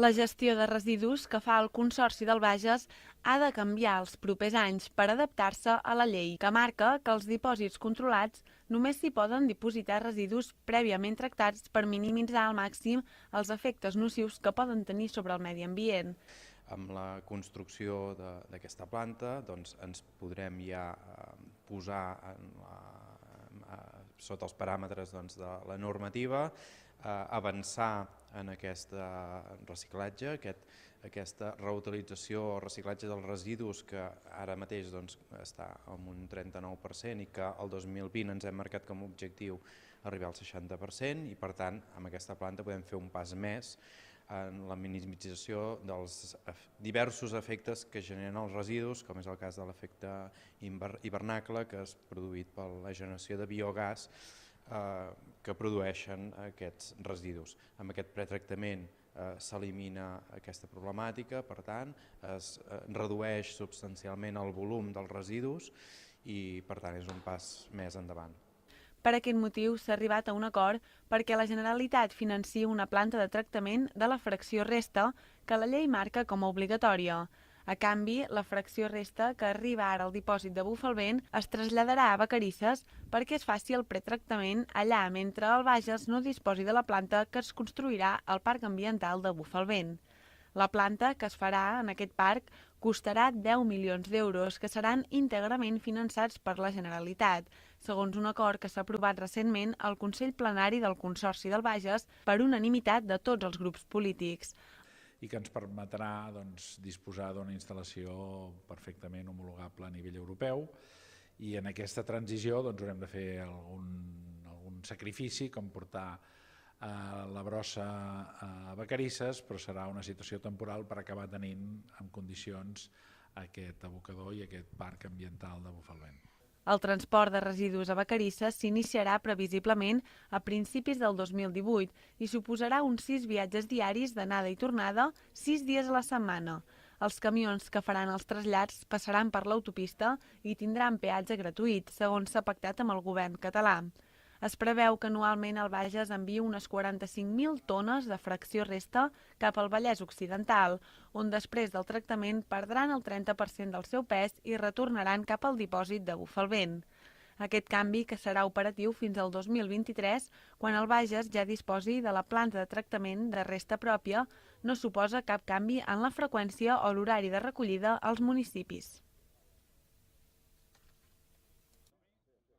La gestió de residus que fa el Consorci del Bages ha de canviar els propers anys per adaptar-se a la llei, que marca que els dipòsits controlats només s'hi poden dipositar residus prèviament tractats per minimitzar al màxim els efectes nocius que poden tenir sobre el medi ambient. Amb la construcció d'aquesta planta doncs, ens podrem ja posar sota els paràmetres doncs, de la normativa, avançar en aquest reciclatge, aquesta reutilització o reciclatge dels residus que ara mateix doncs, està en un 39% i que el 2020 ens hem marcat com a objectiu arribar al 60% i per tant amb aquesta planta podem fer un pas més en la minimització dels diversos efectes que generen els residus, com és el cas de l'efecte hivernacle que és produït per la generació de biogàs que produeixen aquests residus. Amb aquest pretractament s'elimina aquesta problemàtica, per tant es redueix substancialment el volum dels residus i per tant és un pas més endavant. Per aquest motiu s'ha arribat a un acord perquè la Generalitat financi una planta de tractament de la fracció resta que la llei marca com a obligatòria. A canvi, la fracció resta que arriba ara al dipòsit de Bufalvent es traslladarà a Vacarisses perquè es faci el pretractament allà mentre el Bages no disposi de la planta que es construirà al Parc Ambiental de Bufalvent. La planta que es farà en aquest parc costarà 10 milions d'euros que seran íntegrament finançats per la Generalitat, segons un acord que s'ha aprovat recentment al Consell Plenari del Consorci del Bages per unanimitat de tots els grups polítics. I que ens permetrà disposar d'una instal·lació perfectament homologable a nivell europeu i en aquesta transició haurem de fer algun sacrifici com portar la brossa a Vacarisses, però serà una situació temporal per acabar tenint en condicions aquest abocador i aquest parc ambiental de Bufalvent. El transport de residus a Vacarisses s'iniciarà previsiblement a principis del 2018 i suposarà uns 6 viatges diaris d'anada i tornada, 6 dies a la setmana. Els camions que faran els trasllats passaran per l'autopista i tindran peatge gratuït, segons s'ha pactat amb el govern català. Es preveu que anualment el Bages enviï unes 45.000 tones de fracció resta cap al Vallès Occidental, on després del tractament perdran el 30% del seu pes i retornaran cap al dipòsit de Bufalvent. Aquest canvi, que serà operatiu fins al 2023, quan el Bages ja disposi de la planta de tractament de resta pròpia, no suposa cap canvi en la freqüència o l'horari de recollida als municipis.